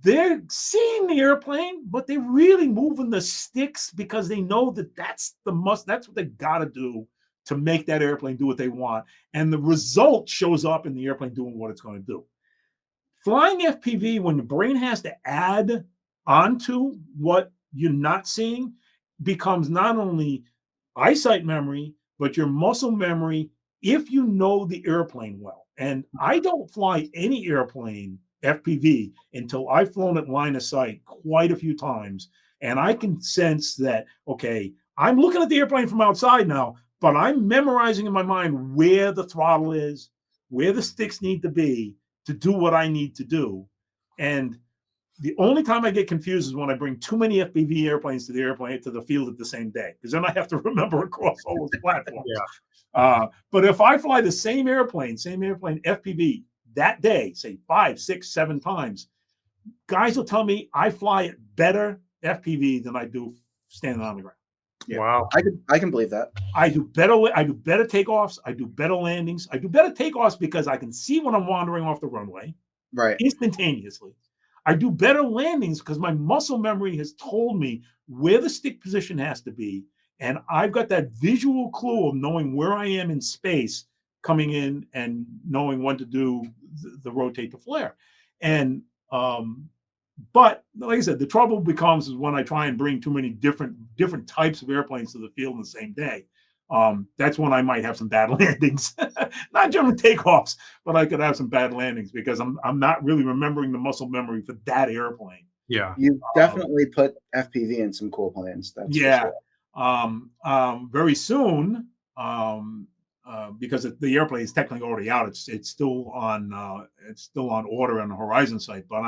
They're seeing the airplane, but they're really moving the sticks because they know that that's what they got to do to make that airplane do what they want. And the result shows up in the airplane doing what it's going to do. Flying FPV, when the brain has to add onto what you're not seeing, becomes not only eyesight memory, but your muscle memory if you know the airplane well. And I don't fly any airplane FPV until I've flown at line of sight quite a few times. And I can sense that, okay, I'm looking at the airplane from outside now, but I'm memorizing in my mind where the throttle is, where the sticks need to be to do what I need to do. And the only time I get confused is when I bring too many FPV airplanes to the field at the same day, because then I have to remember across all those platforms. But if I fly the same airplane FPV that day, say 5, 6, 7 times, guys will tell me I fly it better FPV than I do standing on the ground. Yeah. Wow. I can believe that. I do better takeoffs. I do better landings. I do better takeoffs because I can see when I'm wandering off the runway instantaneously. I do better landings because my muscle memory has told me where the stick position has to be. And I've got that visual clue of knowing where I am in space coming in and knowing when to do the rotate to flare. And but like I said, the trouble becomes is when I try and bring too many different types of airplanes to the field in the same day. That's when I might have some bad landings, not generally takeoffs, but I could have some bad landings because I'm not really remembering the muscle memory for that airplane. Yeah, you definitely put FPV in some cool planes. That's for sure. Very soon, because the airplane is technically already out. It's still on order on the Horizon site, but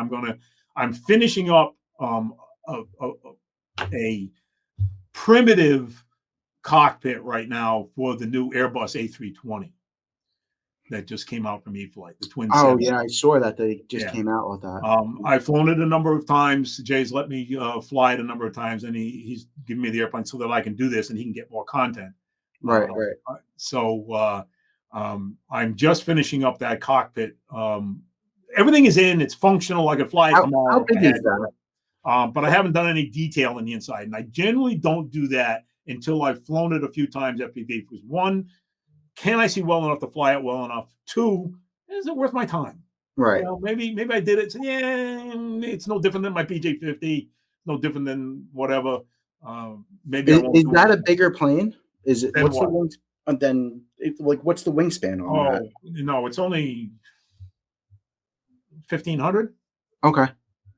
I'm finishing up a primitive cockpit right now for the new Airbus A320 that just came out from E-flite, the twin. Yeah, I saw that they just came out with that. I've flown it a number of times. Jay's let me fly it a number of times, and he's given me the airplane so that I can do this and he can get more content. Right. So I'm just finishing up that cockpit. Everything is in. It's functional. I could fly it tomorrow. How big is that? But I haven't done any detail in the inside, and I generally don't do that until I've flown it a few times FPV. Because 1, can I see well enough to fly it well enough? 2, is it worth my time? Right. Maybe I did it. So, it's no different than my PJ50. No different than whatever. Maybe is that a bigger plane? Is it? Then what's the wing? And then, what's the wingspan on that? No, it's only 1,500. Okay.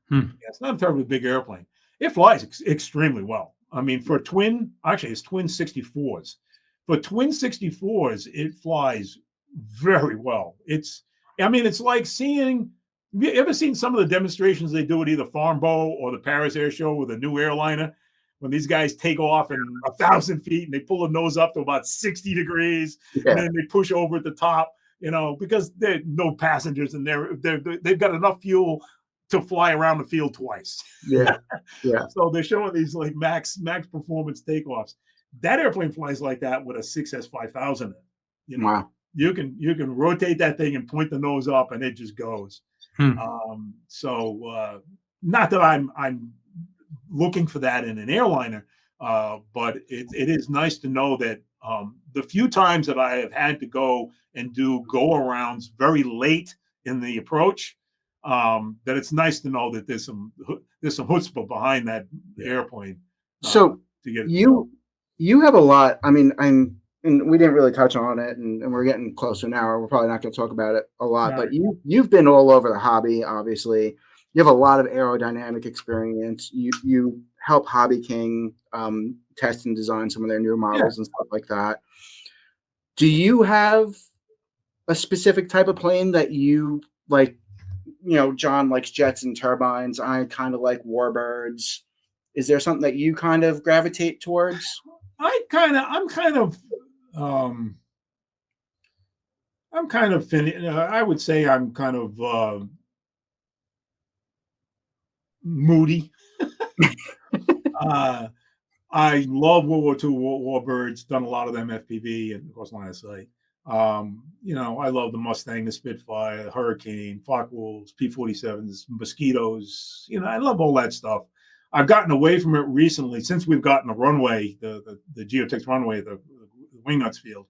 Yeah, it's not a terribly big airplane. It flies extremely well. I mean, for twin 64s. For twin 64s, it flies very well. It's like seeing. Have you ever seen some of the demonstrations they do at either Farnborough or the Paris Air Show with a new airliner? When these guys take off in 1,000 feet and they pull the nose up to about 60 degrees, and then they push over at the top, because there are no passengers and they've got enough fuel to fly around the field twice. Yeah. So they're showing these like max performance takeoffs. That airplane flies like that with a 6S5000. Wow. You can rotate that thing and point the nose up and it just goes. So not that I'm looking for that in an airliner, but it is nice to know that the few times that I have had to go and do go-arounds very late in the approach, that it's nice to know that there's some chutzpah behind that airplane. So to get you have a lot. I mean, and we didn't really touch on it, and we're getting close to an hour. We're probably not going to talk about it a lot, All but right. you've been all over the hobby. Obviously, you have a lot of aerodynamic experience. You help Hobby King test and design some of their new Yeah. models and stuff like that. Do you have a specific type of plane that you like? You know, John likes jets and turbines. I kind of like warbirds. Is there something that you kind of gravitate towards? Um, I'm kind of I would say I'm kind of moody. uh, I love World War II warbirds. Done a lot of them FPV and of course line of sight. You know, I love the Mustang, the Spitfire, the Hurricane, Focke-Wulfs, P-47s, Mosquitoes. You know, I love all that stuff. I've gotten away from it recently since we've gotten a runway, the Geotex runway, the Wingnuts field.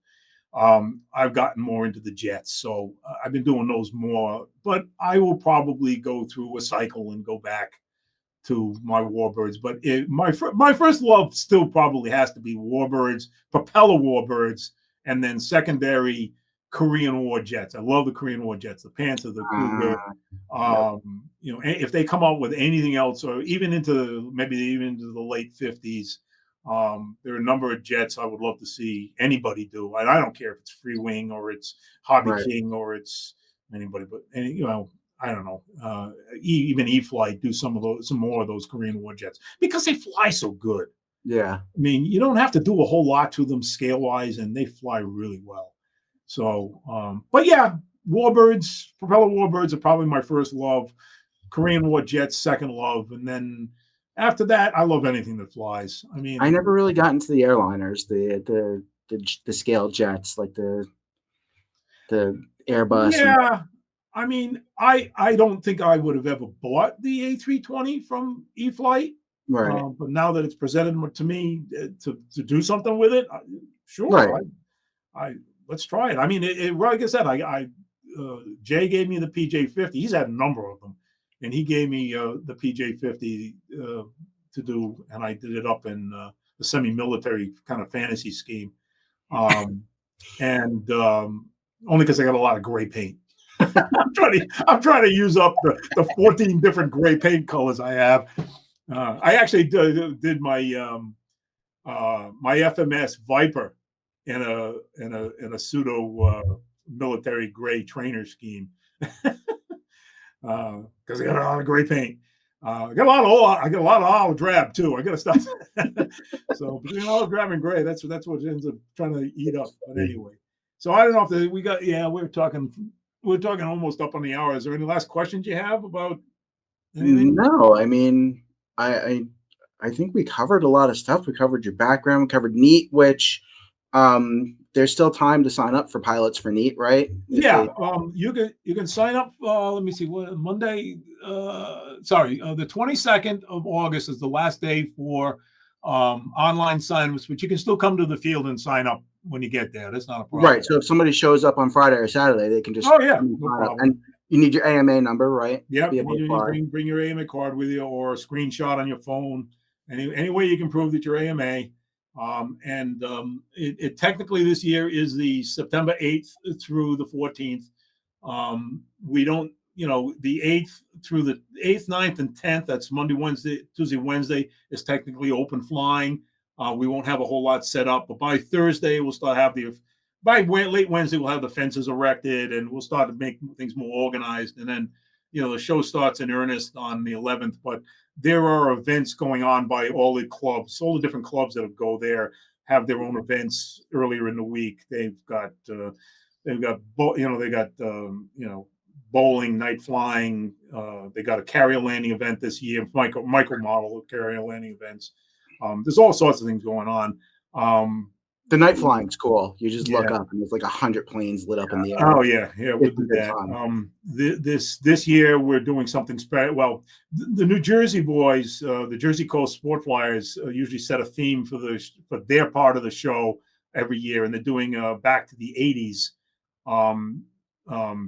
I've gotten more into the jets, so I've been doing those more. But I will probably go through a cycle and go back to my warbirds. But my first love still probably has to be warbirds, propeller warbirds, and then secondary Korean War jets. I love the Korean War jets, the Panther, the Cougar. Yep. You know, if they come out with anything else, or even maybe even into the late 50s, there are a number of jets I would love to see anybody do. And I don't care if it's Free Wing or it's Hobby Right. King or it's anybody, but you know, I don't know, even E-Flight do some more of those Korean War jets because they fly so good. Yeah. I mean, you don't have to do a whole lot to them scale wise, and they fly really well. So, but yeah, warbirds, propeller warbirds are probably my first love. Korean War jets, second love, and then after that, I love anything that flies. I I mean, never really got into the airliners, the scale jets, like the Airbus and yeah, I mean, I don't think I would have ever bought the A320 from E-Flight. right, But now that it's presented to me to do something with it, right. sure, I let's try it. I mean, like I said, Jay gave me the PJ50. He's had a number of them, and he gave me the PJ50 to do, and I did it up in the semi-military kind of fantasy scheme, and only because I got a lot of gray paint. I'm trying to use up the 14 different gray paint colors I have. I actually did my my FMS Viper in a pseudo military gray trainer scheme because I got a lot of gray paint. I got a lot of olive drab too. I got to stop. So between olive drab and gray, that's what ends up trying to eat up. But anyway, so I don't know if we got. Yeah, we're talking almost up on the hour. Is there any last questions you have about anything? No, I mean, I think we covered a lot of stuff. We covered your background, we covered NEAT, which there's still time to sign up for pilots for NEAT, right? If Yeah, they you can sign up. Let me see. What Monday? Sorry, the 22nd of August is the last day for online sign-ups, but you can still come to the field and sign up when you get there. That's not a right. problem. So if somebody shows up on Friday or Saturday, they can just Oh yeah, come and no sign up. problem. And you need your AMA number, right? To Yep, be you able need to to fly. bring your AMA card with you or a screenshot on your phone. Any way you can prove that you're AMA. It technically this year is the September 8th through the 14th. We don't, you know, the 8th through the 8th, 9th, and 10th, that's Monday, Wednesday, Tuesday, Wednesday, is technically open flying. We won't have a whole lot set up, but by Thursday, we'll start have by late Wednesday, we'll have the fences erected and we'll start to make things more organized. And then, you know, the show starts in earnest on the 11th, but there are events going on by all the clubs, all the different clubs that go there have their own events earlier in the week. They've got bowling, night flying. They got a carrier landing event this year, micro model of carrier landing events. There's all sorts of things going on. The night flying's cool. You just look Yeah. up and there's like 100 planes lit up in the air. Oh yeah, we'll It's a do good that. time. This year we're doing something special. Well, the New Jersey boys, the Jersey Coast Sport Flyers, usually set a theme for their part of the show every year, and they're doing back to the '80s.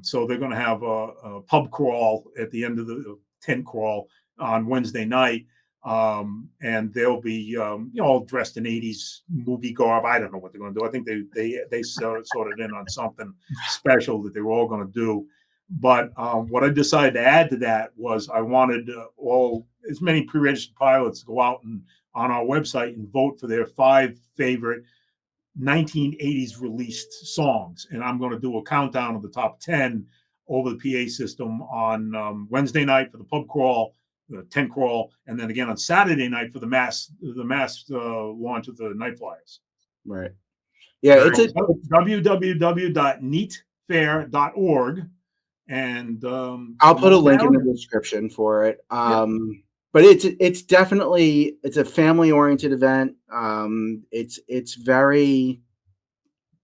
So they're going to have a pub crawl at the end of the tent crawl on Wednesday night. And they'll be all dressed in 80s movie garb. I don't know what they're going to do. I think they sorted in on something special that they were all going to do. But what I decided to add to that was I wanted as many pre-registered pilots to go out and on our website and vote for their 5 favorite 1980s released songs. And I'm going to do a countdown of the top 10 over the PA system on Wednesday night for the pub crawl, the tent crawl, and then again on Saturday night for the mass launch of the Night Flyers. Right. Yeah, it's www.neatfair.org, and I'll put a link in the description for it. But it's definitely a family oriented event. It's very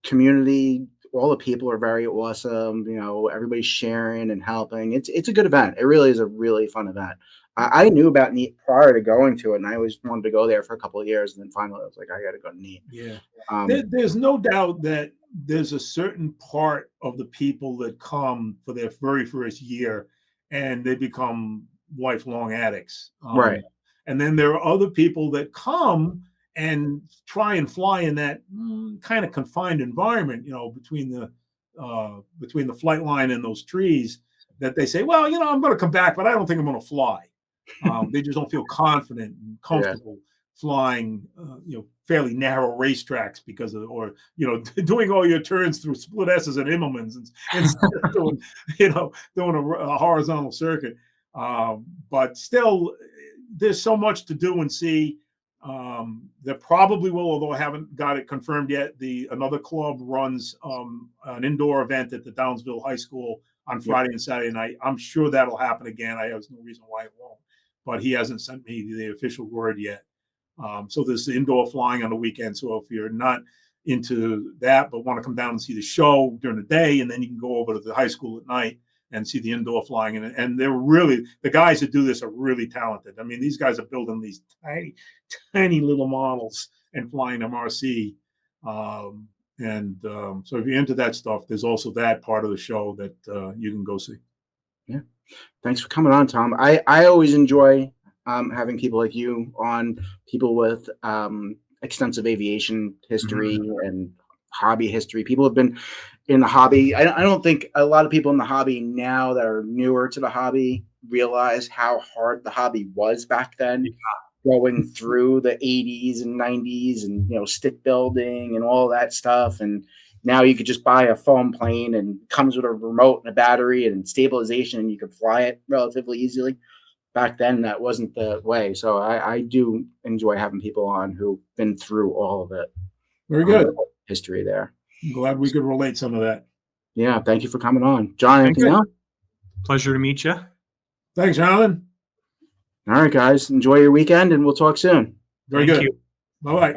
community. All the people are very awesome. Everybody's sharing and helping. It's a good event. It really is a really fun event. I knew about NEAT prior to going to it, and I always wanted to go there for a couple of years. And then finally, I was like, I got to go to NEAT. Yeah, there's no doubt that there's a certain part of the people that come for their very first year, and they become lifelong addicts. Right. And then there are other people that come and try and fly in that kind of confined environment, between the flight line and those trees, that they say, well, I'm going to come back, but I don't think I'm going to fly. They just don't feel confident and comfortable flying, fairly narrow racetracks because of, or doing all your turns through split S's and Immelmans instead of doing a horizontal circuit. But still, there's so much to do and see. There probably will, although I haven't got it confirmed yet. Another club runs an indoor event at the Downsville High School on Friday and Saturday night. I'm sure that'll happen again. I have no reason why it won't, but he hasn't sent me the official word yet. So there's indoor flying on the weekend. So if you're not into that but want to come down and see the show during the day, and then you can go over to the high school at night and see the indoor flying. And they're really, the guys that do this are really talented. I mean, these guys are building these tiny, tiny little models and flying them RC. So if you're into that stuff, there's also that part of the show that you can go see. Yeah. Thanks for coming on, Tom. I always enjoy having people like you on, people with extensive aviation history and hobby history. People have been in the hobby. I don't think a lot of people in the hobby now that are newer to the hobby realize how hard the hobby was back then, going through the 80s and 90s and, stick building and all that stuff. And now you could just buy a foam plane and it comes with a remote and a battery and stabilization, and you could fly it relatively easily. Back then, that wasn't the way. So I do enjoy having people on who've been through all of it. Very good. History there. I'm glad we could relate some of that. Yeah. Thank you for coming on. John, anything else? Pleasure to meet you. Thanks, Jonathan. All right, guys. Enjoy your weekend, and we'll talk soon. Very good. Bye-bye.